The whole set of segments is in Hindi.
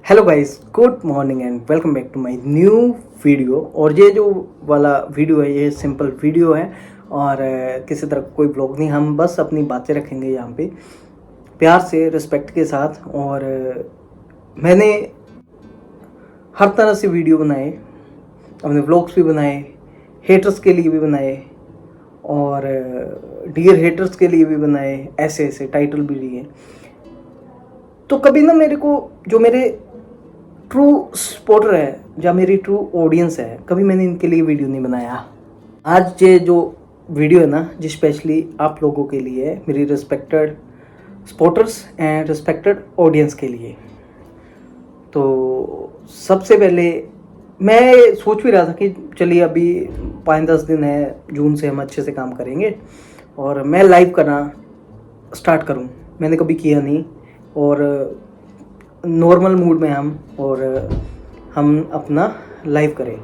Hello guys, good morning and welcome back to my new video. और ये जो वाला वीडियो है ये सिंपल वीडियो है और किसी तरह कोई ब्लॉग नहीं। हम बस अपनी बातें रखेंगे यहाँ पे प्यार से, रिस्पेक्ट के साथ। और मैंने हर तरह से वीडियो बनाए, अपने व्लॉग्स भी बनाए, हेटर्स के लिए भी बनाए और डियर हेटर्स के लिए भी बनाए, ऐसे ऐसे टाइटल भी लिए। तो कभी ना मेरे को जो मेरे ट्रू सपोर्टर है या मेरी ट्रू ऑडियंस है, कभी मैंने इनके लिए वीडियो नहीं बनाया। आज ये जो वीडियो है ना, जो स्पेशली आप लोगों के लिए है, मेरी respected supporters and respected audience के लिए। तो सबसे पहले मैं सोच भी रहा था कि चलिए अभी 5-10 दिन है, जून से हम अच्छे से काम करेंगे और मैं लाइव करना स्टार्ट करूं। मैंने कभी किया नहीं और नॉर्मल मूड में हम अपना लाइव करें।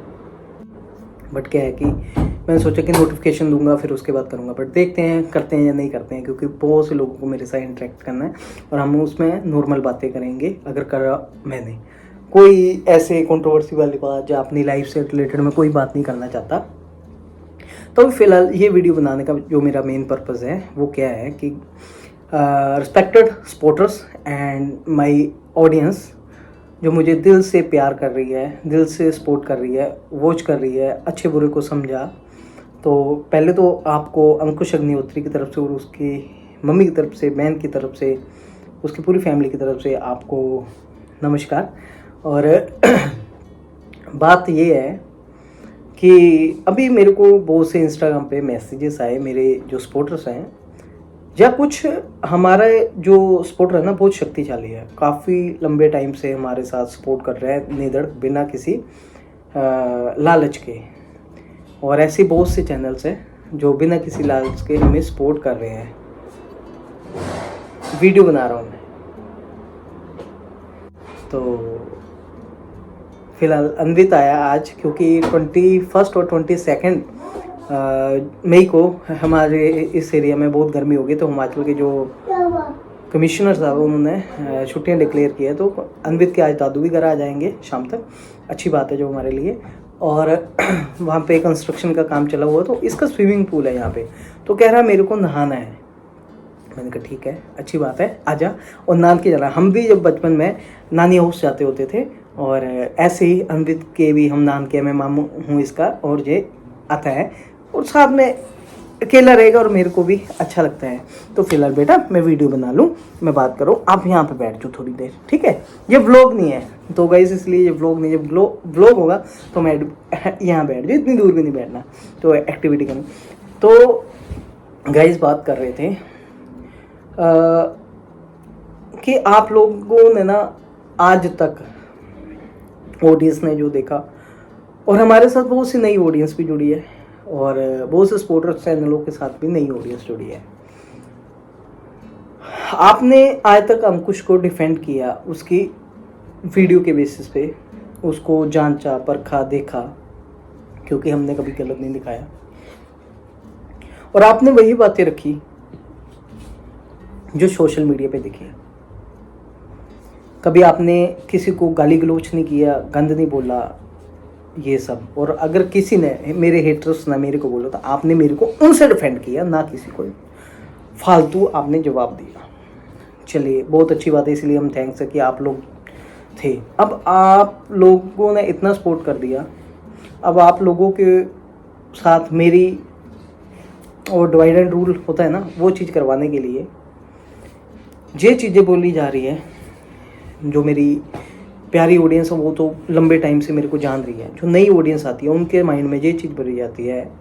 बट क्या है कि मैंने सोचा कि नोटिफिकेशन दूंगा फिर उसके बाद करूंगा। बट देखते हैं करते हैं या नहीं करते हैं, क्योंकि बहुत से लोगों को मेरे साथ इंटरेक्ट करना है और हम उसमें नॉर्मल बातें करेंगे। अगर करा मैंने कोई ऐसे कंट्रोवर्सी वाली बात या अपनी लाइफ से रिलेटेड मैं कोई बात नहीं करना चाहता, तो फिलहाल ये वीडियो बनाने का जो मेरा मेन पर्पज़ है वो क्या है कि respected supporters and my audience जो मुझे दिल से प्यार कर रही है, दिल से सपोर्ट कर रही है, वॉच कर रही है, अच्छे बुरे को समझा। तो पहले तो आपको अंकुश अग्निहोत्री की तरफ से और उसकी मम्मी की तरफ से, बहन की तरफ से, उसकी पूरी फैमिली की तरफ से आपको नमस्कार। और बात ये है कि अभी मेरे को बहुत से इंस्टाग्राम पे मैसेजेस आए, मेरे जो सपोर्टर्स हैं या कुछ हमारा जो सपोर्टर है ना बहुत शक्तिशाली है, काफ़ी लंबे टाइम से हमारे साथ सपोर्ट कर रहे हैं निडर, बिना किसी लालच के। और ऐसे बहुत से चैनल्स हैं जो बिना किसी लालच के हमें सपोर्ट कर रहे हैं। वीडियो बना रहा हूँ मैं, तो फिलहाल अन्वित आया आज, क्योंकि 21 और 22 मई को हमारे इस एरिया में बहुत गर्मी होगी। तो हिमाचल के जो कमिश्नर साहब उन्होंने छुट्टियां डिक्लेयर की है, तो अन्वित के आज दादू भी घर आ जाएंगे शाम तक। अच्छी बात है जो हमारे लिए। और वहाँ पे कंस्ट्रक्शन का काम चला हुआ है, तो इसका स्विमिंग पूल है यहाँ पे। तो कह रहा मेरे को नहाना है। मैंने कहा ठीक है, अच्छी बात है, आजा और नहा के जाना। हम भी जब बचपन में नानी हाउस जाते होते थे और ऐसे ही अन्वित के भी हम नाम के, मैं मामू हूँ इसका, और ये आता है और साथ में अकेला रहेगा और मेरे को भी अच्छा लगता है। तो फिलहाल बेटा मैं वीडियो बना लूँ, मैं बात करूँ, आप यहाँ पे बैठ जाओ थोड़ी देर, ठीक है। ये व्लॉग नहीं है तो गाइस, इसलिए ये व्लॉग नहीं, जब व्लॉग होगा तो मैं यहाँ बैठ जाऊँ, इतनी दूर भी नहीं बैठना, तो एक्टिविटी करनी। तो गाइस बात कर रहे थे कि आप लोगों ने ना आज तक ऑडियंस ने जो देखा, और हमारे साथ बहुत सी नई ऑडियंस भी जुड़ी है और बहुत से सपोर्टर चैनलों के साथ भी नई ऑडियंस जुड़ी है। आपने आज तक अंकुश को डिफेंड किया, उसकी वीडियो के बेसिस पे उसको जांचा, परखा, देखा, क्योंकि हमने कभी गलत नहीं दिखाया। और आपने वही बातें रखी जो सोशल मीडिया पे दिखी। कभी आपने किसी को गाली गलौच नहीं किया, गंद नहीं बोला, ये सब। और अगर किसी ने, मेरे हेटर्स ना मेरे को बोला, तो आपने मेरे को उनसे डिफेंड किया, ना किसी को फालतू आपने जवाब दिया। चलिए बहुत अच्छी बात है, इसलिए हम थैंक्स है कि आप लोग थे। अब आप लोगों ने इतना सपोर्ट कर दिया, अब आप लोगों के साथ मेरी और डिवाइड एंड रूल होता है ना, वो चीज़ करवाने के लिए ये चीज़ें बोली जा रही है। जो मेरी प्यारी ऑडियंस है वो तो लंबे टाइम से मेरे को जान रही है। जो नई ऑडियंस आती है उनके माइंड में ये चीज़ भरी जाती है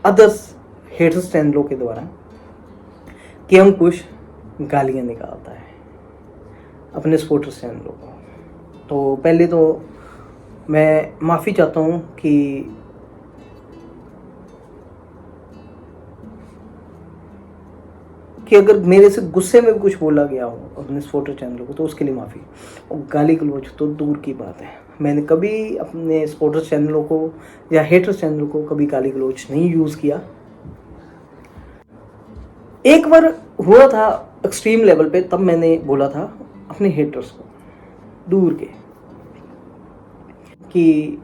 अदर्स हेटर्स चैनलों के द्वारा कि हम कुछ गालियाँ निकालता है अपने सपोर्टर्स चैनलों को। तो पहले तो मैं माफ़ी चाहता हूँ कि अगर मेरे से गुस्से में कुछ बोला गया हो अपने सपोर्टर चैनलों को, तो उसके लिए माफ़ी। और गाली गलौच तो दूर की बात है, मैंने कभी अपने सपोर्टर चैनलों को या हेटर चैनलों को कभी गाली गलौच नहीं यूज़ किया। एक बार हुआ था एक्सट्रीम लेवल पे, तब मैंने बोला था अपने हेटर्स को दूर के, कि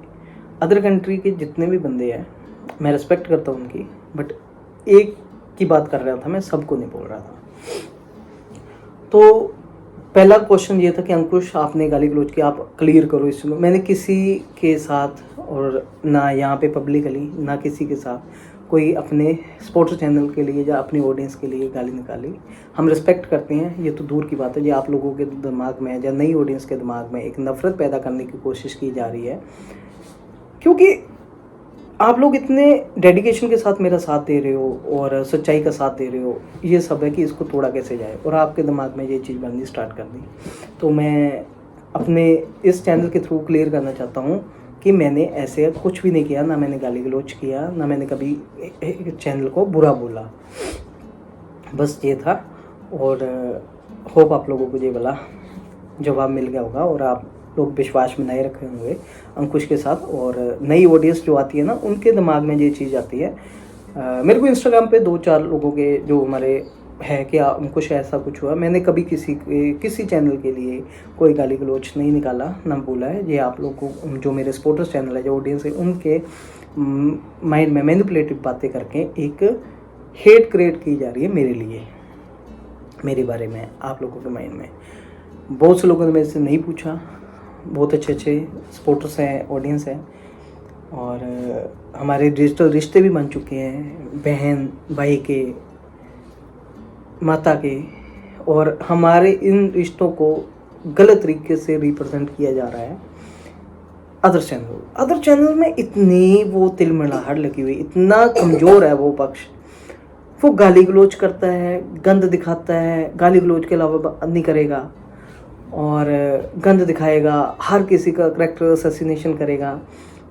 अदर कंट्री के जितने भी बंदे हैं मैं रिस्पेक्ट करता हूँ उनकी, बट एक की बात कर रहा था मैं, सबको नहीं बोल रहा था। तो पहला क्वेश्चन ये था कि अंकुश आपने गाली गलौज की, आप क्लियर करो इसमें। मैंने किसी के साथ और ना यहाँ पे पब्लिकली ना किसी के साथ कोई अपने स्पोर्ट्स चैनल के लिए या अपनी ऑडियंस के लिए गाली निकाली। हम रिस्पेक्ट करते हैं, ये तो दूर की बात है। ये आप लोगों के दिमाग में या नई ऑडियंस के दिमाग में एक नफ़रत पैदा करने की कोशिश की जा रही है, क्योंकि आप लोग इतने डेडिकेशन के साथ मेरा साथ दे रहे हो और सच्चाई का साथ दे रहे हो। ये सब है कि इसको तोड़ा कैसे जाए, और आपके दिमाग में ये चीज़ बननी स्टार्ट कर दी। तो मैं अपने इस चैनल के थ्रू क्लियर करना चाहता हूँ कि मैंने ऐसे कुछ भी नहीं किया, ना मैंने गाली गलौज किया, ना मैंने कभी चैनल को बुरा बोला। बस ये था, और होप आप लोगों को ये वाला जवाब मिल गया होगा और आप लोग विश्वास में बनाए रखे होंगे अंकुश के साथ। और नई ऑडियंस जो आती है ना, उनके दिमाग में ये चीज़ आती है। मेरे को इंस्टाग्राम पे 2-4 लोगों के जो हमारे है कि अंकुश ऐसा कुछ हुआ, मैंने कभी किसी चैनल के लिए कोई गाली गलौज नहीं निकाला, ना बोला है। ये आप लोग को जो मेरे सपोर्टर्स चैनल है, जो ऑडियंस है, उनके माइंड में मैनिपुलेटिव बातें करके एक हेट क्रिएट की जा रही है मेरे लिए, मेरे बारे में, आप लोगों के माइंड में। बहुत से लोगों ने मेरे से नहीं पूछा, बहुत अच्छे सपोर्टर्स हैं, ऑडियंस है, और हमारे डिजिटल रिश्ते भी बन चुके हैं, बहन भाई के, माता के, और हमारे इन रिश्तों को गलत तरीके से रिप्रेजेंट किया जा रहा है अदर चैनल में। इतनी वो तिलमिलाहट लगी हुई, इतना कमज़ोर है वो पक्ष। वो गाली गलौज करता है, गंद दिखाता है, गाली गलौज के अलावा बात नहीं करेगा, और गंद दिखाएगा, हर किसी का करैक्टर असैसिनेशन करेगा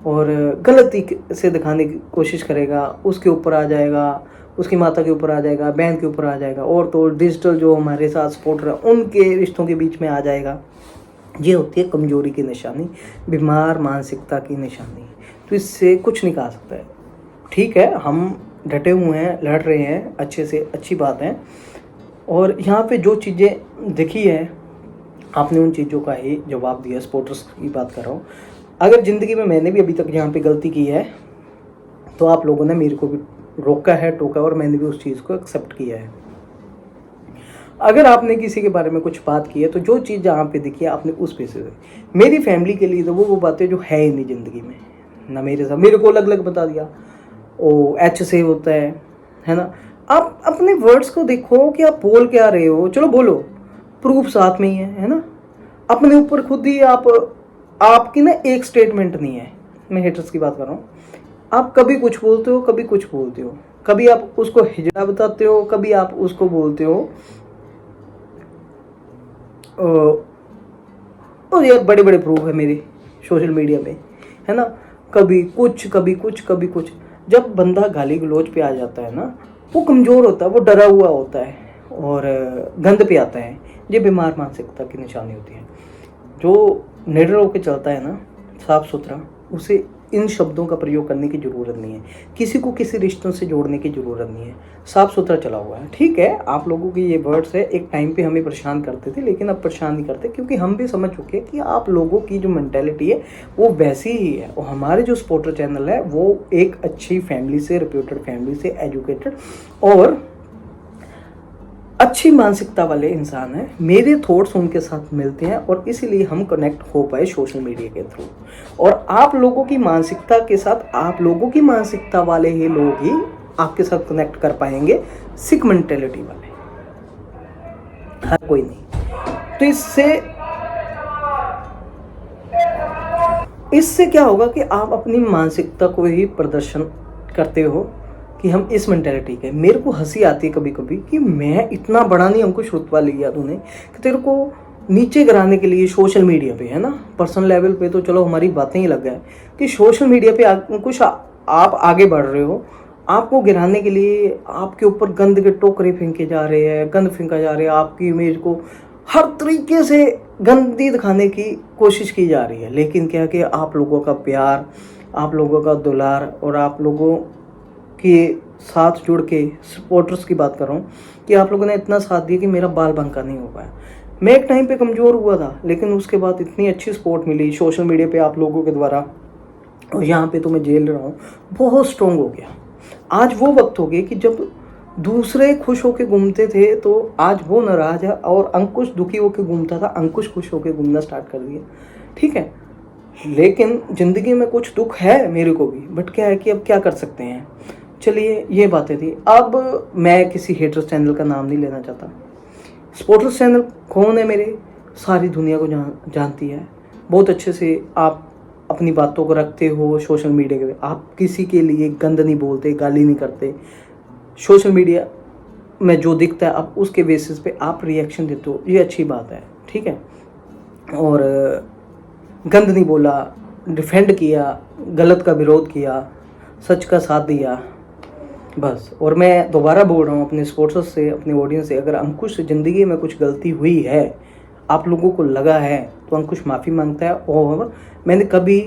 और गलत तरीके से दिखाने की कोशिश करेगा। उसके ऊपर आ जाएगा, उसकी माता के ऊपर आ जाएगा, बहन के ऊपर आ जाएगा, और तो डिजिटल जो हमारे साथ सपोर्टर है उनके रिश्तों के बीच में आ जाएगा। ये होती है कमजोरी की निशानी, बीमार मानसिकता की निशानी। तो इससे कुछ नहीं कहा सकता है। ठीक है, हम डटे हुए हैं, लड़ रहे हैं अच्छे से, अच्छी बात है। और यहाँ पे जो चीज़ें दिखी है, आपने उन चीज़ों का ही जवाब दिया। सपोर्टर्स की बात कर रहा हूँ। अगर ज़िंदगी में मैंने भी अभी तक यहाँ पे गलती की है, तो आप लोगों ने मेरे को भी रोका है, टोका, और मैंने भी उस चीज़ को एक्सेप्ट किया है। अगर आपने किसी के बारे में कुछ बात की है, तो जो चीज़ जहाँ पे दिखी है आपने उस पे से, मेरी फैमिली के लिए तो वो बातें जो है ही नहीं ज़िंदगी में, ना मेरे साथ, मेरे को अलग अलग बता दिया, ओ एच से होता है ना। आप अपने वर्ड्स को देखो कि आप बोल क्या रहे हो, चलो बोलो, प्रूफ साथ में ही है ना। अपने ऊपर खुद ही आपकी ना एक स्टेटमेंट नहीं है। मैं हेटर्स की बात कर रहा हूँ। आप कभी कुछ बोलते हो, कभी कुछ बोलते हो, कभी आप उसको हिजड़ा बताते हो, कभी आप उसको बोलते हो और ये बड़े बड़े प्रूफ है मेरे सोशल मीडिया पे, है ना। कभी कुछ कभी कुछ कभी कुछ। जब बंदा गाली गलौज पे आ जाता है ना, वो कमज़ोर होता है, वो डरा हुआ होता है और गंद पे आता है। ये बीमार मानसिकता की निशानी होती है। जो निडर होकर चलता है ना, साफ सुथरा, उसे इन शब्दों का प्रयोग करने की ज़रूरत नहीं है, किसी को किसी रिश्तों से जोड़ने की ज़रूरत नहीं है, साफ सुथरा चला हुआ है। ठीक है, आप लोगों के ये वर्ड्स है एक टाइम पे हमें परेशान करते थे, लेकिन अब परेशान नहीं करते, क्योंकि हम भी समझ चुके हैं कि आप लोगों की जो मेंटालिटी है वो वैसी ही है। और हमारे जो सपोर्टर चैनल है वो एक अच्छी फैमिली से, रेप्यूटेड फैमिली से, एजुकेटेड और अच्छी मानसिकता वाले इंसान हैं। मेरे थॉट्स उनके साथ मिलते हैं और इसीलिए हम कनेक्ट हो पाए सोशल मीडिया के थ्रू। और आप लोगों की मानसिकता के साथ, आप लोगों की मानसिकता वाले ही लोग ही आपके साथ कनेक्ट कर पाएंगे, सिक मेंटेलिटी वाले, हर कोई नहीं। तो इससे क्या होगा कि आप अपनी मानसिकता को ही प्रदर्शन करते हो कि हम इस मेंटेलिटी के। मेरे को हंसी आती है कभी कभी कि मैं इतना बड़ा नहीं, हमको रुतबा लिया तूने कि तेरे को नीचे गिराने के लिए सोशल मीडिया पे, है ना। पर्सनल लेवल पे तो चलो हमारी बातें ही लग गए कि सोशल मीडिया पे कुछ आप आगे बढ़ रहे हो, आपको गिराने के लिए आपके ऊपर गंद के टोकरे फेंके जा रहे हैं, गंद फेंका जा रहा है, आपकी इमेज को हर तरीके से गंदी दिखाने की कोशिश की जा रही है। लेकिन क्या कि आप लोगों का प्यार, आप लोगों का दुलार और आप लोगों के साथ जुड़ के, सपोर्टर्स की बात कर रहा हूँ, कि आप लोगों ने इतना साथ दिया कि मेरा बाल बांका नहीं हो पाया। मैं एक टाइम पे कमज़ोर हुआ था, लेकिन उसके बाद इतनी अच्छी सपोर्ट मिली सोशल मीडिया पे आप लोगों के द्वारा, और यहाँ पे तो मैं झेल रहा हूँ, बहुत स्ट्रॉन्ग हो गया। आज वो वक्त हो गया कि जब दूसरे खुश होकर घूमते थे तो आज वो नाराज है, और अंकुश दुखी होकर घूमता था, अंकुश खुश होकर घूमना स्टार्ट कर दिया। ठीक है, लेकिन ज़िंदगी में कुछ दुख है मेरे को भी, बट क्या है कि अब क्या कर सकते हैं। चलिए, ये बातें थी। अब मैं किसी हेटर्स चैनल का नाम नहीं लेना चाहता। स्पोर्ट्स चैनल कौन है मेरे, सारी दुनिया को जानती है बहुत अच्छे से। आप अपनी बातों को रखते हो सोशल मीडिया पे, आप किसी के लिए गंद नहीं बोलते, गाली नहीं करते। सोशल मीडिया में जो दिखता है आप उसके बेसिस पे आप रिएक्शन देते हो, ये अच्छी बात है। ठीक है, और गंद नहीं बोला, डिफेंड किया, गलत का विरोध किया, सच का साथ दिया, बस। और मैं दोबारा बोल रहा हूँ अपने स्पोर्ट्स से, अपने ऑडियंस से, अगर अंकुश से ज़िंदगी में कुछ गलती हुई है, आप लोगों को लगा है, तो अंकुश माफ़ी मांगता है। और मैंने कभी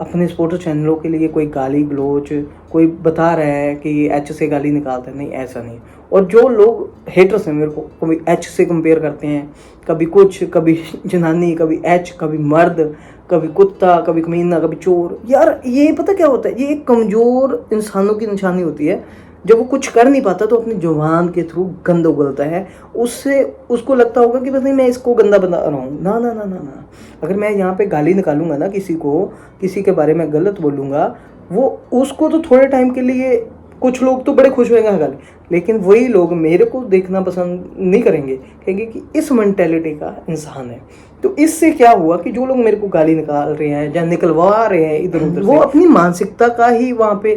अपने स्पोर्ट्स चैनलों के लिए कोई गाली गलोच, कोई बता रहा है कि एच से गाली निकालते हैं, नहीं, ऐसा नहीं। और जो लोग हेटर्स हैं मेरे को, कभी एच से कंपेयर करते हैं, कभी कुछ, कभी जनानी, कभी एच, कभी मर्द, कभी कुत्ता, कभी कमीना, कभी चोर। यार ये पता क्या होता है, ये एक कमज़ोर इंसानों की निशानी होती है। जब वो कुछ कर नहीं पाता तो अपनी जुबान के थ्रू गंद उगलता है, उससे उसको लगता होगा कि बस नहीं, मैं इसको गंदा बना रहा हूँ। ना ना ना ना ना, अगर मैं यहाँ पे गाली निकालूंगा ना किसी को, किसी के बारे में गलत बोलूँगा, वो उसको तो थोड़े टाइम के लिए, कुछ लोग तो बड़े खुश होंगे गाली, लेकिन वही लोग मेरे को देखना पसंद नहीं करेंगे, कहेंगे कि इस मेंटेलिटी का इंसान है। तो इससे क्या हुआ कि जो लोग मेरे को गाली निकाल रहे हैं या निकलवा रहे हैं इधर उधर, वो अपनी मानसिकता का ही वहाँ पे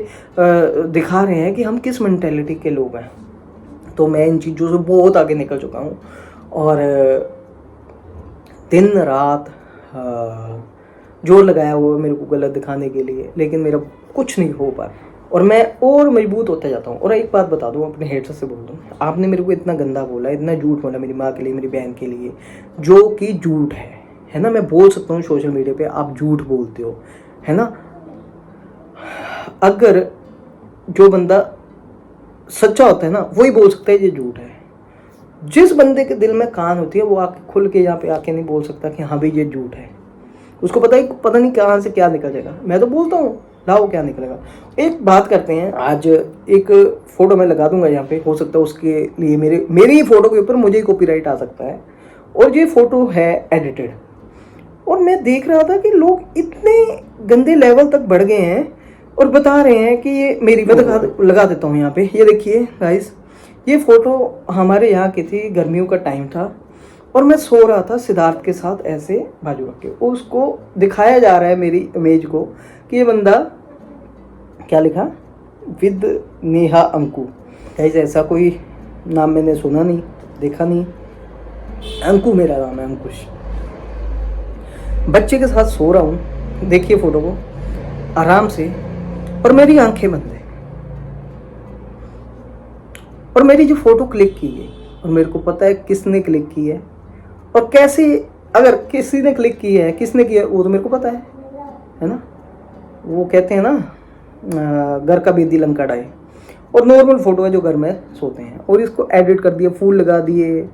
दिखा रहे हैं कि हम किस मेंटेलिटी के लोग हैं। तो मैं इन चीज़ों से बहुत आगे निकल चुका हूँ, और दिन रात जोर लगाया हुआ मेरे को गलत दिखाने के लिए, लेकिन मेरा कुछ नहीं हो पा, और मैं और मजबूत होता जाता हूँ। और एक बात बता दूँ, अपने हेटर से बोल दूँ, आपने मेरे को इतना गंदा बोला, इतना झूठ बोला मेरी माँ के लिए, मेरी बहन के लिए, जो कि झूठ है ना। मैं बोल सकता हूँ सोशल मीडिया पे आप झूठ बोलते हो, है ना। अगर जो बंदा सच्चा होता है ना, वही बोल सकता है ये झूठ है। जिस बंदे के दिल में कान होती है वो आके खुल के यहाँ पे आके नहीं बोल सकता कि हाँ भाई ये झूठ है। उसको पता नहीं कहाँ से क्या निकल जाएगा। मैं तो बोलता हूँ, लाओ क्या निकलेगा। एक बात करते हैं, आज एक फ़ोटो मैं लगा दूंगा यहाँ पे, हो सकता है उसके लिए मेरी ही फ़ोटो के ऊपर मुझे ही कॉपीराइट आ सकता है। और ये फ़ोटो है एडिटेड, और मैं देख रहा था कि लोग इतने गंदे लेवल तक बढ़ गए हैं और बता रहे हैं कि ये मेरी, मैं लगा देता हूँ यहाँ पे। ये देखिए गाइस, ये फ़ोटो हमारे यहाँ की थी, गर्मियों का टाइम था, और मैं सो रहा था सिद्धार्थ के साथ ऐसे बाजू रख के। उसको दिखाया जा रहा है मेरी इमेज को कि ये बंदा क्या लिखा, विद नेहा अंकु। गाइस ऐसा कोई नाम मैंने सुना नहीं, देखा नहीं। अंकु मेरा नाम है, अंकुश। बच्चे के साथ सो रहा हूँ, देखिए फ़ोटो को आराम से, और मेरी आंखें बंद है, और मेरी जो फ़ोटो क्लिक की है, और मेरे को पता है किसने क्लिक की है और कैसे। अगर किसी ने क्लिक की है, किसने किया वो तो मेरे को पता है ना। वो कहते हैं ना, घर का बेदी लंका डाए। और नॉर्मल फ़ोटो है जो घर में सोते हैं, और इसको एडिट कर दिया, फूल लगा दिए,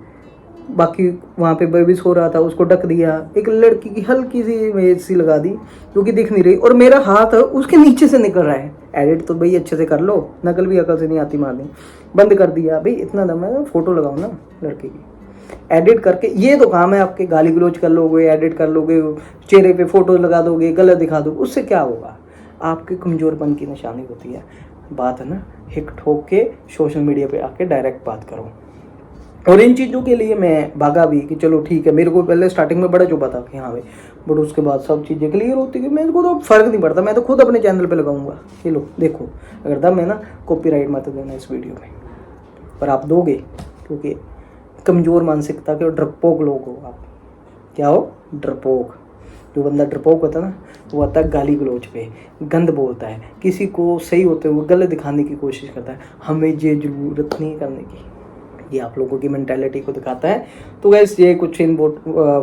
बाकी वहाँ पे बेबी सो रहा था उसको ढक दिया, एक लड़की की हल्की सी इमेज सी लगा दी जो कि दिख नहीं रही, और मेरा हाथ उसके नीचे से निकल रहा है। एडिट तो भाई अच्छे से कर लो, नकल भी अकल से नहीं आती मारनी। बंद कर दिया भाई, इतना दम है, फ़ोटो लगाओ ना लड़के की, एडिट करके। ये तो काम है आपके, गाली गलोच कर लोगे, एडिट कर लोगे, चेहरे पे फ़ोटो लगा दोगे, गलत दिखा दोगे, उससे क्या होगा। आपके कमज़ोरपन की निशानी होती है। बात है ना, हिक ठोक के सोशल मीडिया पे आके डायरेक्ट बात करो। और इन चीज़ों के लिए मैं भागा भी कि चलो ठीक है, मेरे को पहले स्टार्टिंग में बड़ा जो पता कि हाँ भाई, बट उसके बाद सब चीज़ें क्लियर होती कि मेरे को तो फ़र्क नहीं पड़ता, मैं तो खुद अपने चैनल पे लगाऊंगा। ये लो देखो, अगर दम है ना, कॉपीराइट मत देना इस वीडियो में, पर आप दोगे, क्योंकि कमज़ोर मानसिकता के और डरपोक लोग हो आप। क्या हो, डरपोक। जो बंदा डरपोक होता है ना, वो आता है गाली गलोच पे, गंद बोलता है, किसी को सही होते हुए गलत दिखाने की कोशिश करता है। हमें ये ज़रूरत नहीं करने की, ये आप लोगों की मेंटालिटी को दिखाता है। तो गैस ये कुछ इन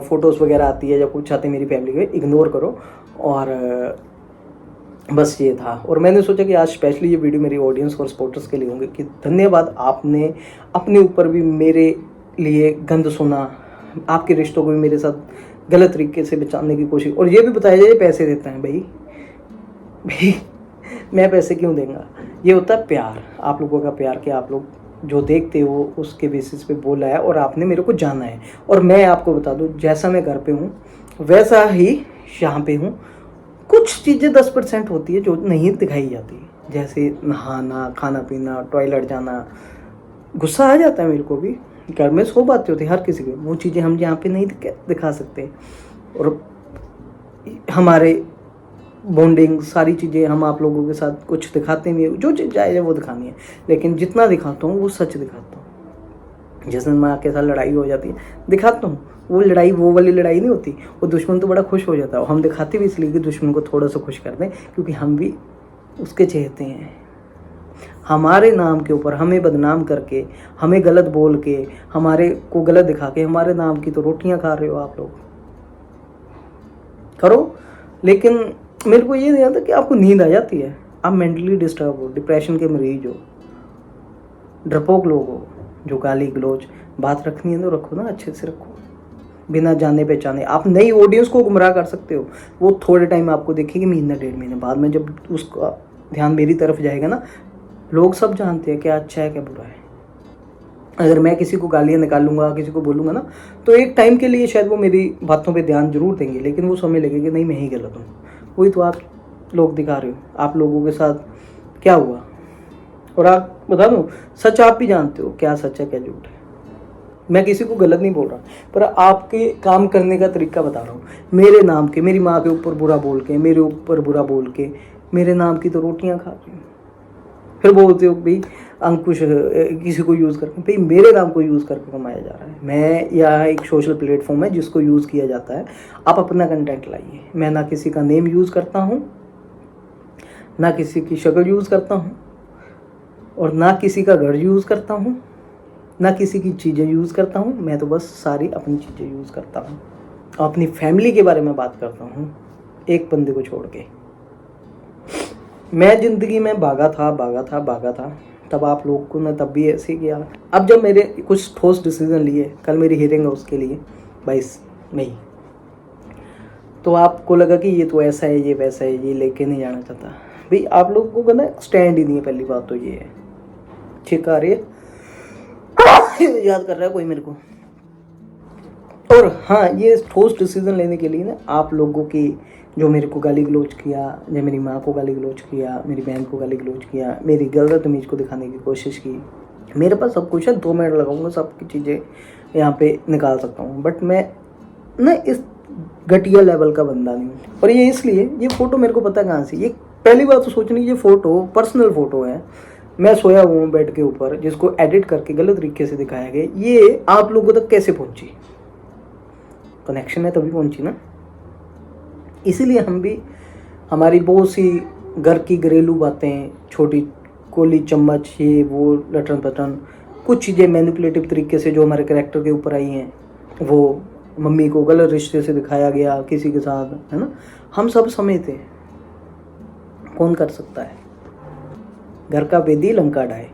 फोटोज़ वगैरह आती है या कुछ आती है मेरी फैमिली के, इग्नोर करो। और बस ये था, और मैंने सोचा कि आज स्पेशली ये वीडियो मेरी ऑडियंस और सपोर्टर्स के लिए होंगे कि धन्यवाद, आपने अपने ऊपर भी मेरे लिए गंद सुना, आपके रिश्तों को भी मेरे साथ गलत तरीके से बचाने की कोशिश, और ये भी बताया जाए पैसे देते हैं। भाई मैं पैसे क्यों देंगे? ये होता है प्यार, आप लोगों का प्यार, कि आप लोग जो देखते हो उसके बेसिस पे बोला है और आपने मेरे को जाना है। और मैं आपको बता दूं, जैसा मैं घर पे हूँ वैसा ही यहाँ पे हूँ। कुछ चीज़ें 10% होती है जो नहीं दिखाई जाती, जैसे नहाना, खाना पीना, टॉयलेट जाना। गुस्सा आ जाता है मेरे को भी, घर में 100 बातें होती है हर किसी की, वो चीज़ें हम यहाँ पे नहीं दिखा सकते। और हमारे बॉन्डिंग, सारी चीज़ें हम आप लोगों के साथ कुछ दिखाते नहीं, जो चीज़ जायज़ है वो दिखानी है, लेकिन जितना दिखाता हूँ वो सच दिखाता हूँ। जैसे माँ के साथ लड़ाई हो जाती है, दिखाता हूँ, वो लड़ाई वो वाली लड़ाई नहीं होती। वो दुश्मन तो बड़ा खुश हो जाता है, हम दिखाते भी इसलिए कि दुश्मन को थोड़ा सा खुश कर दें, क्योंकि हम भी उसके चहेते हैं। हमारे नाम के ऊपर हमें बदनाम करके, हमें गलत बोल के, हमारे को गलत दिखा के, हमारे नाम की तो रोटियां खा रहे हो आप लोग। करो, लेकिन मेरे को ये नहीं आता कि आपको नींद आ जाती है, आप मेंटली डिस्टर्ब हो, डिप्रेशन के मरीज हो, डरपोक लोग हो, जो गाली गलोच बात रखनी है तो रखो ना, अच्छे से रखो, बिना जाने पहचाने। आप नई ऑडियंस को गुमराह कर सकते हो, वो थोड़े टाइम आपको देखेगी, महीना 1.5 महीने बाद में जब उसका ध्यान मेरी तरफ जाएगा ना, लोग सब जानते हैं क्या अच्छा है क्या बुरा है। अगर मैं किसी को गालियाँ निकालूंगा, किसी को बोलूँगा ना, तो एक टाइम के लिए शायद वो मेरी बातों पे ध्यान जरूर देंगे, लेकिन वो समय लगेगा कि नहीं मैं ही गलत हूँ। वही तो आप लोग दिखा रहे हो, आप लोगों के साथ क्या हुआ। और आप बता दूँ, सच आप भी जानते हो क्या सच है क्या झूठ है। मैं किसी को गलत नहीं बोल रहा, पर आपके काम करने का तरीका बता रहा हूँ। मेरे नाम के, मेरी माँ के ऊपर बुरा बोल के, मेरे ऊपर बुरा बोल के, मेरे नाम की तो रोटियाँ खा रही हूँ। फिर बोलते हो भाई अंकुश किसी को यूज़ करके, भाई मेरे नाम को यूज़ करके कमाया जा रहा है। मैं यह एक सोशल प्लेटफॉर्म है जिसको यूज़ किया जाता है, आप अपना कंटेंट लाइए। मैं ना किसी का नेम यूज़ करता हूँ, ना किसी की शक्ल यूज़ करता हूँ, और ना किसी का घर यूज़ करता हूँ, ना किसी की चीज़ें यूज़ करता हूँ। मैं तो बस सारी अपनी चीज़ें यूज़ करता हूँ, अपनी फैमिली के बारे में बात करता हूँ, एक बंदे को छोड़ के। मैं ज़िंदगी में भागा था, तब आप लोग को ना तब भी ऐसे किया। अब जब मेरे कुछ ठोस डिसीजन लिए, कल मेरी हियरिंग है उसके लिए 22 मई, तो आपको लगा कि ये तो ऐसा है, ये वैसा है, ये लेके नहीं जाना चाहता। भाई आप लोगों को ना स्टैंड ही नहीं है, पहली बात तो ये है। ठीक आ रही है, याद कर रहा है कोई मेरे को। और हाँ, ये ठोस डिसीजन लेने के लिए ना आप लोगों की, जो मेरे को गाली गलोच किया, या मेरी माँ को गाली गलोच किया, मेरी बहन को गाली गलोच किया, मेरी गलत इमेज को दिखाने की कोशिश की, मेरे पास सब कुछ है, 2 मिनट लगाऊंगा सबकी चीज़ें यहाँ पे निकाल सकता हूँ। बट मैं ना इस घटिया लेवल का बंदा नहीं हूँ। और ये इसलिए, ये फ़ोटो मेरे को पता कहाँ से, ये पहली बात तो सोचनी, ये फ़ोटो पर्सनल फ़ोटो है। मैं सोया हुआ हूँ बेड के ऊपर, जिसको एडिट करके गलत तरीके से दिखाया गया। ये आप लोगों तक कैसे पहुँची? कनेक्शन है तभी पहुँची ना। इसीलिए हम भी, हमारी बहुत सी घर की घरेलू बातें, छोटी कोली चम्मच, ये वो लटन पटन, कुछ चीज़ें मैनिपुलेटिव तरीके से जो हमारे कैरेक्टर के ऊपर आई हैं, वो मम्मी को गलत रिश्ते से दिखाया गया किसी के साथ, है ना, हम सब समझते हैं। कौन कर सकता है? घर का वेदी लंका ढाए।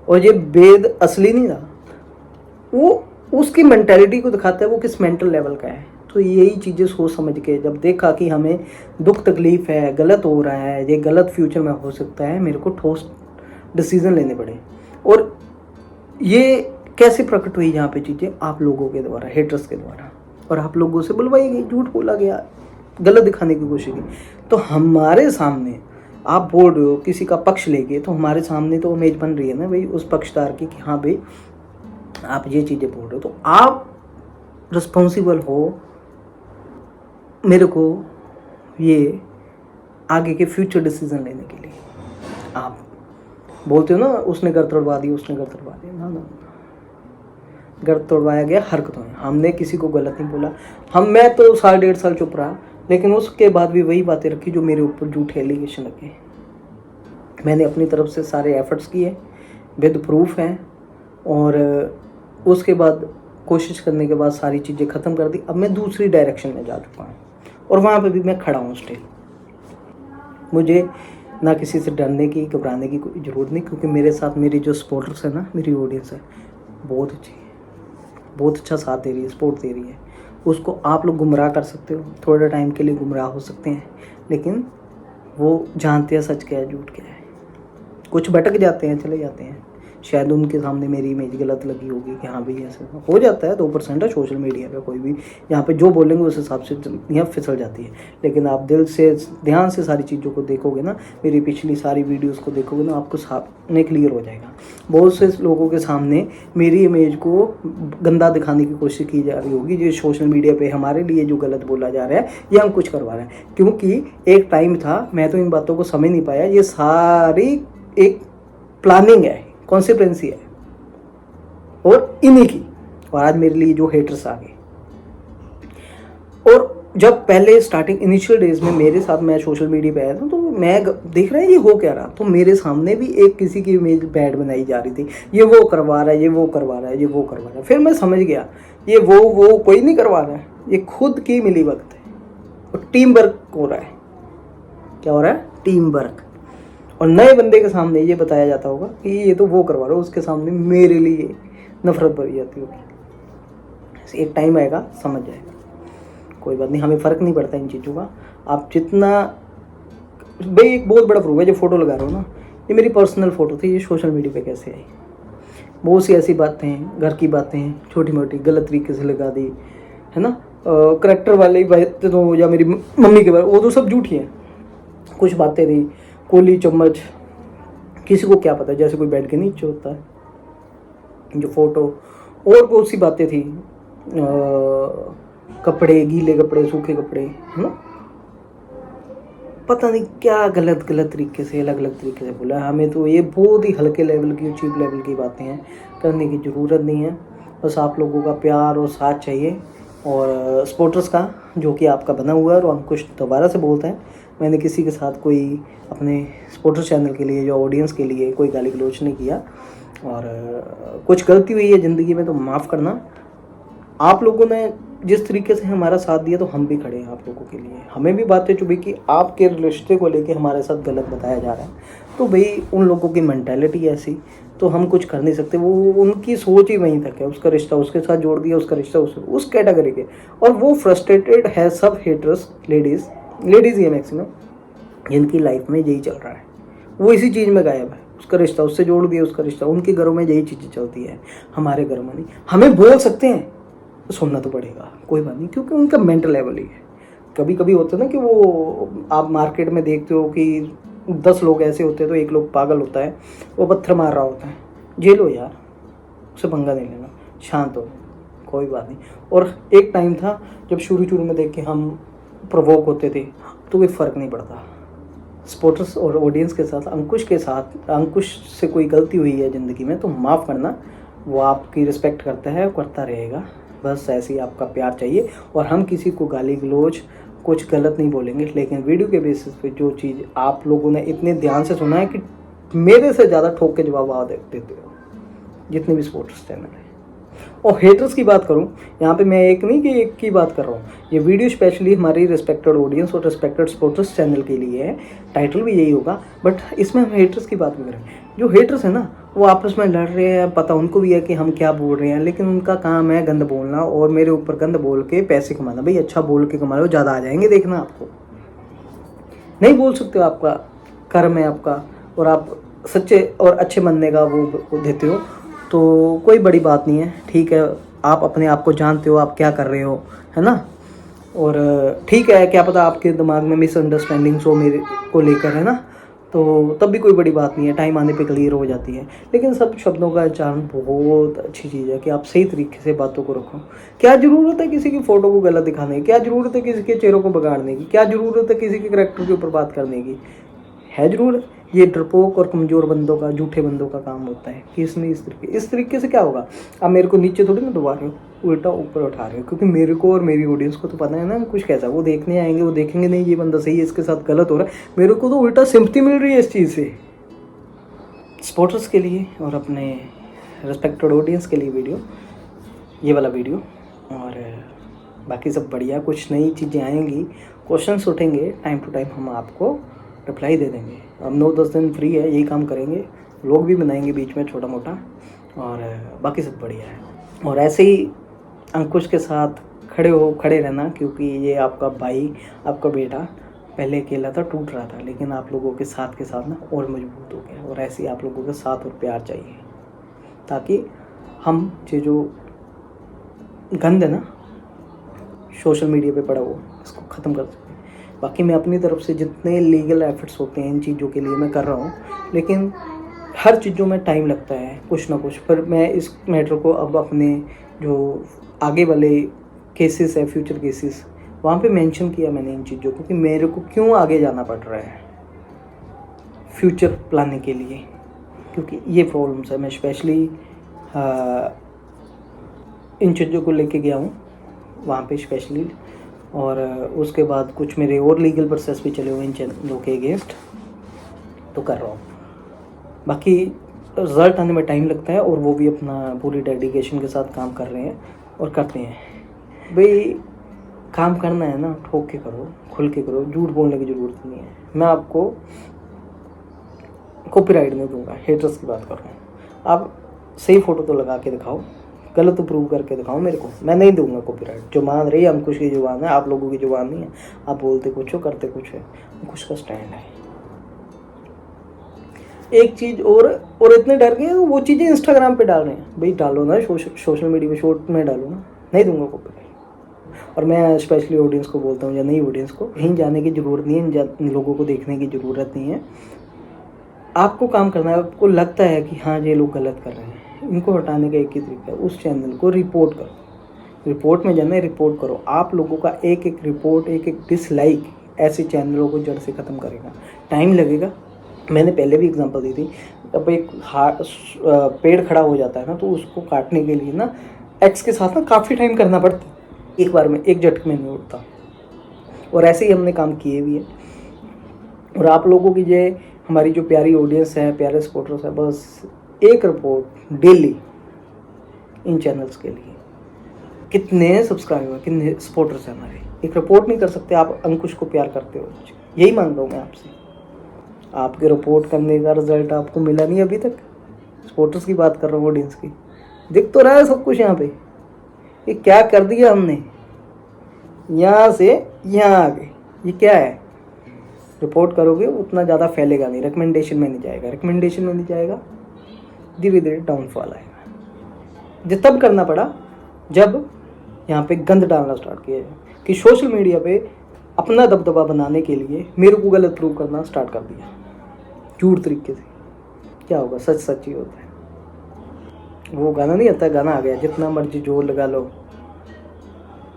और ये वेद असली नहीं रहा, वो उसकी मेंटेलिटी को दिखाता है, वो किस मेंटल लेवल का है। तो यही चीज़ें सोच समझ के जब देखा कि हमें दुख तकलीफ है, गलत हो रहा है, ये गलत फ्यूचर में हो सकता है, मेरे को ठोस डिसीजन लेने पड़े। और ये कैसे प्रकट हुई यहाँ पे चीज़ें? आप लोगों के द्वारा, हेटर्स के द्वारा। और आप लोगों से बुलवाई गई, झूठ बोला गया, गलत दिखाने की कोशिश की। तो हमारे सामने आप बोल रहे हो किसी का पक्ष लेके, तो हमारे सामने तो इमेज बन रही है ना भाई उस पक्षदार की, कि हाँ भाई आप ये चीज़ें बोल रहे हो, तो आप रिस्पॉन्सिबल हो मेरे को ये आगे के फ्यूचर डिसीजन लेने के लिए। आप बोलते हो ना उसने घर तोड़वा दी, उसने घर तोड़वा दिया, ना, घर तोड़वाया गया हरकतों में। हमने किसी को गलत नहीं बोला। मैं तो 1.5 साल चुप रहा, लेकिन उसके बाद भी वही बातें रखी जो मेरे ऊपर झूठे एलिगेशन लगे। मैंने अपनी तरफ से सारे एफर्ट्स किए, विद प्रूफ हैं, और उसके बाद कोशिश करने के बाद सारी चीज़ें ख़त्म कर दी। अब मैं दूसरी डायरेक्शन में जा चुका हूँ, और वहाँ पे भी मैं खड़ा हूँ स्टिल। मुझे ना किसी से डरने की, घबराने की कोई ज़रूरत नहीं, क्योंकि मेरे साथ मेरी जो सपोर्टर्स है ना, मेरी ऑडियंस है, बहुत अच्छी है, बहुत अच्छा साथ दे रही है, सपोर्ट दे रही है, उसको आप लोग गुमराह कर सकते हो, थोड़े टाइम के लिए गुमराह हो सकते हैं, लेकिन वो जानते हैं सच क्या है झूठ क्या है। कुछ भटक जाते हैं, चले जाते हैं, शायद उनके सामने मेरी इमेज गलत लगी होगी कि हाँ भाई ऐसा हो जाता है, 2% है सोशल मीडिया पे, कोई भी यहाँ पे जो बोलेंगे उस हिसाब से यहाँ फिसल जाती है। लेकिन आप दिल से ध्यान से सारी चीज़ों को देखोगे ना, मेरी पिछली सारी वीडियोस को देखोगे ना, आपको सामने क्लियर हो जाएगा। बहुत से लोगों के सामने मेरी इमेज को गंदा दिखाने की कोशिश की जा रही होगी, जो सोशल मीडिया पर हमारे लिए जो गलत बोला जा रहा है या हम कुछ करवा रहे हैं, क्योंकि एक टाइम था मैं तो इन बातों को समझ नहीं पाया, ये सारी एक प्लानिंग है, कॉन्सिक्वेंसी है और इन्हीं की। और आज मेरे लिए जो हेटर्स आ गए, और जब पहले स्टार्टिंग इनिशियल डेज में मेरे साथ मैं सोशल मीडिया पे आया था, तो मैं देख रहा है ये हो क्या रहा, तो मेरे सामने भी एक किसी की इमेज बैड बनाई जा रही थी, ये वो करवा रहा है, ये वो करवा रहा है, ये वो करवा रहा है। फिर मैं समझ गया ये वो कोई नहीं करवा रहा है, ये खुद की मिली वक्त है और टीम वर्क हो रहा है। क्या हो रहा है? Team work. और नए बंदे के सामने ये बताया जाता होगा कि ये तो वो करवा रहा है, उसके सामने मेरे लिए नफरत भरी जाती होगी। एक टाइम आएगा समझ जाएगा, कोई बात नहीं, हमें फ़र्क नहीं पड़ता इन चीज़ों का। आप जितना भाई, एक बहुत बड़ा प्रूफ है जो फ़ोटो लगा रहा हूँ ना, ये मेरी पर्सनल फ़ोटो थी, ये सोशल मीडिया पे कैसे आई। बहुत सी ऐसी बातें, घर की बातें छोटी मोटी गलत तरीके से लगा दी है ना, करेक्टर वाली बातें तो, या मेरी मम्मी के बारे, वो तो सब झूठी हैं। कुछ बातें थी, कोली चम्मच, किसी को क्या पता, जैसे कोई बेड के नीचे होता है जो फोटो, और बहुत सी बातें थी, कपड़े, गीले कपड़े, सूखे कपड़े, है ना, पता नहीं क्या गलत तरीके से, अलग अलग तरीके से बोला। हमें तो ये बहुत ही हल्के लेवल की, चीप लेवल की बातें हैं, करने की ज़रूरत नहीं है। बस आप लोगों का प्यार और साथ चाहिए, और सपोर्टर्स का जो कि आपका बना हुआ है। और हम कुछ दोबारा से बोलते हैं, मैंने किसी के साथ कोई अपने सपोर्टर्स चैनल के लिए, जो ऑडियंस के लिए कोई गाली गलौज नहीं किया, और कुछ गलती हुई है ज़िंदगी में तो माफ़ करना। आप लोगों ने जिस तरीके से हमारा साथ दिया, तो हम भी खड़े हैं आप लोगों के लिए। हमें भी बातें चुभी कि आपके रिश्ते को लेके हमारे साथ गलत बताया जा रहा है, तो भाई उन लोगों की मेंटालिटी ऐसी, तो हम कुछ कर नहीं सकते। वो उनकी सोच ही वहीं तक है, उसका रिश्ता उसके साथ जोड़ दिया, उसका रिश्ता उस कैटेगरी के, और वो फ्रस्ट्रेटेड है। सब हेटर्स लेडीज़ ही है मैक्सिमम, जिनकी लाइफ में यही चल रहा है, वो इसी चीज़ में गायब है। उसका रिश्ता उससे जोड़ दिया, उसका रिश्ता, उनके घरों में यही चीज़ें चलती है, हमारे घरों में नहीं। हमें बोल सकते हैं, तो सुनना तो पड़ेगा, कोई बात नहीं, क्योंकि उनका मेंटल लेवल ही है। कभी कभी होता है ना कि वो आप मार्केट में देखते हो कि 10 लोग ऐसे होते हैं तो एक लोग पागल होता है, वो पत्थर मार रहा होता है, झेलो यार, उससे पंगा नहीं लेना, शांत हो, कोई बात नहीं। और एक टाइम था जब शुरू में देख के हम प्रोवोक होते थे, तो कोई फ़र्क नहीं पड़ता। सपोर्टर्स और ऑडियंस के साथ, अंकुश से कोई गलती हुई है ज़िंदगी में, तो माफ़ करना, वो आपकी रिस्पेक्ट करता है, करता रहेगा। बस ऐसे ही आपका प्यार चाहिए। और हम किसी को गाली गलौज कुछ गलत नहीं बोलेंगे, लेकिन वीडियो के बेसिस पे जो चीज़ आप लोगों ने इतने ध्यान से सुना है कि मेरे से ज़्यादा ठोक के जवाब आप देते हो, जितने भी सपोर्टर्स चैनल हैं। और हेटर्स की बात करूं, यहाँ पे मैं एक नहीं कि एक की बात कर रहा हूँ, ये वीडियो स्पेशली हमारी रिस्पेक्टेड ऑडियंस और रिस्पेक्टेड सपोर्टर्स चैनल के लिए है, टाइटल भी यही होगा, बट इसमें हम हेटर्स की बात भी करें। जो हेटर्स है ना, वो आपस में लड़ रहे हैं, पता उनको भी है कि हम क्या बोल रहे हैं, लेकिन उनका काम है गंद बोलना और मेरे ऊपर गंद बोल के पैसे कमाना। भाई अच्छा बोल के कमा लो, ज़्यादा आ जाएंगे, देखना। आपको नहीं बोल सकते हो, आपका कर्म है आपका, और आप सच्चे और अच्छे बनने का वो देते हो, तो कोई बड़ी बात नहीं है, ठीक है। आप अपने आप को जानते हो, आप क्या कर रहे हो, है ना। और ठीक है, क्या पता आपके दिमाग में मिसअंडरस्टैंडिंग्स हो मेरे को लेकर, है ना, तो तब भी कोई बड़ी बात नहीं है, टाइम आने पे क्लियर हो जाती है। लेकिन सब शब्दों का उच्चारण बहुत अच्छी चीज़ है कि आप सही तरीके से बातों को रखो। क्या ज़रूरत है किसी की फ़ोटो को गलत दिखाने की? क्या ज़रूरत है किसी के चेहरों को बिगाड़ने की? क्या ज़रूरत है किसी के करैक्टर के ऊपर बात करने की? है ज़रूरत? ये डरपोक और कमज़ोर बंदों का, झूठे बंदों का काम होता है कि इसने इस तरीके से क्या होगा। आप मेरे को नीचे थोड़ी ना दबा रहे हो, उल्टा ऊपर उठा रहे हो, क्योंकि मेरे को और मेरी ऑडियंस को तो पता है ना कुछ कैसा। वो देखने आएंगे, वो देखेंगे नहीं ये बंदा सही है, इसके साथ गलत हो रहा है, मेरे को तो उल्टा सिंपैथी मिल रही है इस चीज़ से। सपोर्टर्स के लिए और अपने रिस्पेक्टेड ऑडियंस के लिए वीडियो, ये वाला वीडियो। और बाकी सब बढ़िया, कुछ नई चीज़ें आएंगी, क्वेश्चंस उठेंगे, टाइम टू टाइम हम आपको रिप्लाई दे देंगे। अब 9-10 दिन फ्री है, यही काम करेंगे, लोग भी बनाएंगे बीच में छोटा मोटा, और बाकी सब बढ़िया है। और ऐसे ही अंकुश के साथ खड़े रहना, क्योंकि ये आपका भाई, आपका बेटा पहले अकेला था, टूट रहा था, लेकिन आप लोगों के साथ ना और मजबूत हो गया। और ऐसे ही आप लोगों का साथ और प्यार चाहिए, ताकि हम ये जो गंद है ना सोशल मीडिया पे पड़ा हुआ, इसको ख़त्म कर सकते हैं। बाकी मैं अपनी तरफ से जितने लीगल एफर्ट्स होते हैं इन चीज़ों के लिए मैं कर रहा हूँ, लेकिन हर चीज़ों में टाइम लगता है कुछ ना कुछ। पर मैं इस मैटर को अब अपने जो आगे वाले केसेस है, फ्यूचर केसेस, वहाँ पे मेंशन किया मैंने इन चीज़ों को कि मेरे को क्यों आगे जाना पड़ रहा है फ्यूचर प्लानिंग के लिए, क्योंकि ये प्रॉब्लम्स है। मैं स्पेशली इन चीज़ों को लेके गया हूँ वहाँ पे स्पेशली, और उसके बाद कुछ मेरे और लीगल प्रोसेस भी चले हुए इन चैनलों के अगेंस्ट, तो कर रहा हूँ। बाकी रिज़ल्ट आने में टाइम लगता है, और वो भी अपना पूरी डेडिकेशन के साथ काम कर रहे हैं और करते हैं। भाई काम करना है ना, ठोक के करो, खुल के करो, झूठ बोलने की ज़रूरत नहीं है। मैं आपको कॉपीराइट नहीं दूंगा, हेटर्स की बात कर रहा हूँ। आप सही फ़ोटो तो लगा के दिखाओ, गलत तो प्रूव करके दिखाओ मेरे को, मैं नहीं दूंगा कॉपीराइट। जो मान रही है अंकुश की जुबान है, आप लोगों की जुबान नहीं है। आप बोलते कुछ हो, करते कुछ है, अंकुश का स्टैंड है। एक चीज़ और इतने डर गए वो चीज़ें इंस्टाग्राम पे डाल रहे हैं। भाई डालो ना, सोशल मीडिया पे शॉर्ट में डालो ना, नहीं दूंगा कॉपीराइट। और मैं स्पेशली ऑडियंस को बोलता हूँ, या नई ऑडियंस को, कहीं जाने की ज़रूरत नहीं है, इन लोगों को देखने की ज़रूरत नहीं है। आपको काम करना है। आपको लगता है कि हाँ ये लोग गलत कर रहे हैं, इनको हटाने का एक ही तरीका है, उस चैनल को रिपोर्ट करो। रिपोर्ट में जाना है, रिपोर्ट करो। आप लोगों का एक एक रिपोर्ट, एक एक डिसलाइक ऐसे चैनलों को जड़ से ख़त्म करेगा। टाइम लगेगा, मैंने पहले भी एग्जांपल दी थी। अब एक पेड़ खड़ा हो जाता है ना, तो उसको काटने के लिए ना एक्स के साथ ना काफ़ी टाइम करना पड़ता है, एक बार में, एक झटके में नहीं उठता। और ऐसे ही हमने काम किए भी है। और आप लोगों की ये हमारी जो प्यारी ऑडियंस है, प्यारे सपोर्टर्स है, बस एक रिपोर्ट डेली इन चैनल्स के लिए। कितने सब्सक्राइबर, कितने सपोर्टर्स हैं हमारे, एक रिपोर्ट नहीं कर सकते। आप अंकुश को प्यार करते हो, यही मांग रहा हूँ मैं आपसे। आपके रिपोर्ट करने का रिजल्ट आपको मिला नहीं अभी तक। सपोर्टर्स की बात कर रहा हूँ, ऑडियंस की। दिख तो रहा है सब कुछ यहाँ पे। ये क्या कर दिया हमने, यहाँ से यहाँ आ गए, ये क्या है। रिपोर्ट करोगे उतना ज़्यादा फैलेगा नहीं, रिकमेंडेशन में नहीं जाएगा, रिकमेंडेशन में नहीं जाएगा, धीरे धीरे डाउनफॉल आएगा। जो तब करना पड़ा जब यहाँ पे गंद डालना स्टार्ट किया कि सोशल मीडिया पे अपना दबदबा बनाने के लिए मेरे को गलत प्रूव करना स्टार्ट कर दिया झूठ तरीके से। क्या होगा, सच सच ही होता है। वो गाना नहीं आता, गाना आ गया, जितना मर्जी जोर लगा लो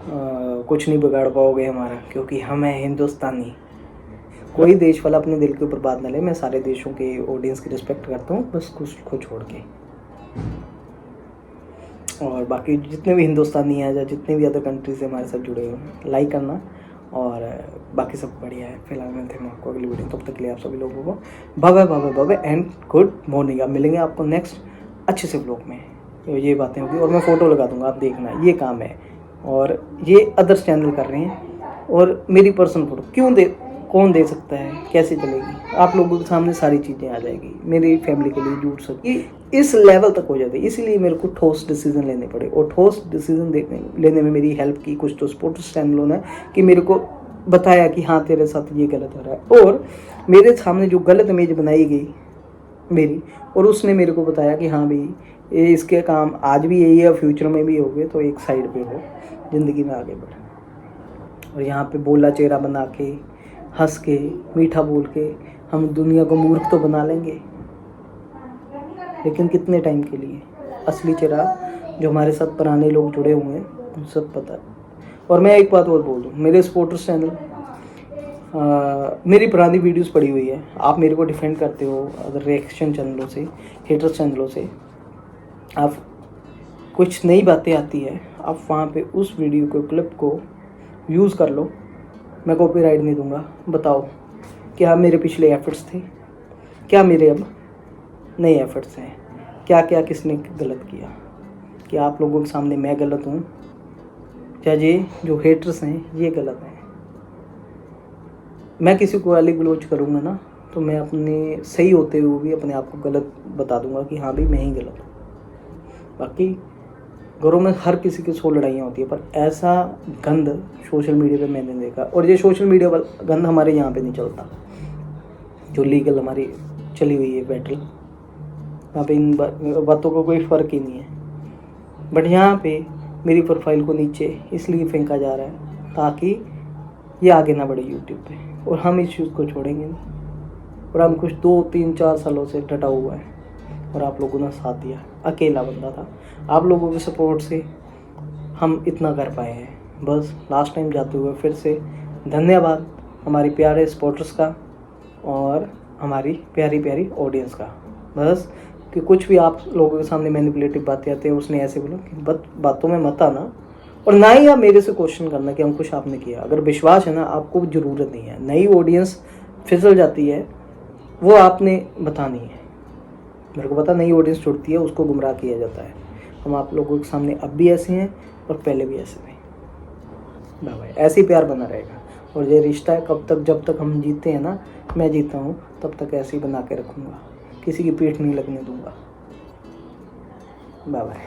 कुछ नहीं बिगाड़ पाओगे हमारा, क्योंकि हम हैं हिंदुस्तानी। कोई देश वाला अपने दिल के ऊपर बात ना ले। मैं सारे देशों के ऑडियंस की रिस्पेक्ट करता हूँ, बस कुछ को छोड़ के। और बाकी जितने भी हिंदुस्तानी हैं या जितने भी अदर कंट्री से हमारे साथ जुड़े हुए, लाइक करना। और बाकी सब बढ़िया है। फिलहाल मिलते हैं आपको अगली वीडियो, तब तक के लिए आप सभी लोगों को बाय एंड गुड मॉर्निंग। आप मिलेंगे आपको नेक्स्ट अच्छे से ब्लॉग में, ये बातें होगी। और मैं फ़ोटो लगा दूंगा, आप देखना, ये काम है। और ये अदर्स चैनल कर रहे हैं, और मेरी पर्सनल फ़ोटो कौन दे सकता है, कैसे चलेगी। आप लोगों के सामने सारी चीज़ें आ जाएगी, मेरी फैमिली के लिए जुड़ सकती, इस लेवल तक हो जाती है। इसीलिए मेरे को ठोस डिसीजन लेने पड़े, और ठोस डिसीजन लेने में मेरी हेल्प की कुछ तो सपोर्टर्स चैनलों ने, कि मेरे को बताया कि हाँ तेरे साथ ये गलत हो रहा है। और मेरे सामने जो गलत इमेज बनाई गई मेरी, और उसने मेरे को बताया कि हाँ भाई ये इसके काम आज भी यही है, फ्यूचर में भी होंगे, तो एक साइड पे हो, ज़िंदगी में आगे बढ़े। और यहाँ पे बोला चेहरा बना के, हंस के, मीठा बोल के हम दुनिया को मूर्ख तो बना लेंगे, लेकिन कितने टाइम के लिए। असली चेहरा जो हमारे साथ पुराने लोग जुड़े हुए हैं उन सब पता है। और मैं एक बात और बोल दूँ, मेरे सपोर्टर्स चैनल, मेरी पुरानी वीडियोस पड़ी हुई है। आप मेरे को डिफेंड करते हो अगर रिएक्शन चैनलों से, हेटर्स चैनलों से, आप कुछ नई बातें आती है, आप वहाँ पे उस वीडियो को, क्लिप को यूज़ कर लो। मैं कॉपीराइट नहीं दूंगा। बताओ क्या मेरे पिछले एफर्ट्स थे, क्या मेरे अब नए एफर्ट्स हैं, क्या क्या किसने गलत किया, क्या आप लोगों के सामने मैं गलत हूँ, क्या ये जो हेटर्स हैं ये गलत हैं। मैं किसी को गाली गलौज करूँगा ना, तो मैं अपने सही होते हुए भी अपने आप को गलत बता दूंगा कि हाँ भाई मैं ही गलत हूँ। बाकी घरों में हर किसी की 100 लड़ाइयाँ होती है, पर ऐसा गंद सोशल मीडिया पे मैंने देखा। और ये सोशल मीडिया वाला गंद हमारे यहाँ पे नहीं चलता, जो लीगल हमारी चली हुई है बैटल, यहाँ पे इन बातों का कोई फ़र्क ही नहीं है। बट यहाँ पे मेरी प्रोफाइल को नीचे इसलिए फेंका जा रहा है ताकि ये आगे ना बढ़े यूट्यूब पे, और हम इस चीज़ को छोड़ेंगे नहीं। और हम कुछ 2 3 4 सालों से डटा हुआ है, और आप लोगों ने साथ दिया। अकेला बंदा था, आप लोगों के सपोर्ट से हम इतना कर पाए हैं। बस लास्ट टाइम जाते हुए फिर से धन्यवाद हमारे प्यारे सपोर्टर्स का और हमारी प्यारी प्यारी ऑडियंस का। बस कि कुछ भी आप लोगों के सामने मैनिपुलेटिव बातें आती है, उसने ऐसे बोला कि बातों में मत आना, और ना ही आप मेरे से क्वेश्चन करना कि हम कुछ आपने किया। अगर विश्वास है ना, आपको ज़रूरत नहीं है। नई ऑडियंस फिसल जाती है, वो आपने बतानी है। मेरे को पता, नई ऑडियंस जुड़ती है, उसको गुमराह किया जाता है। हम आप लोगों के सामने अब भी ऐसे हैं और पहले भी ऐसे थे। Bye bye. ऐसे ही प्यार बना रहेगा, और ये रिश्ता है कब तक, जब तक हम जीते हैं ना, मैं जीता हूँ, तब तक ऐसे ही बना के रखूँगा, किसी की पीठ नहीं लगने दूँगा। Bye bye.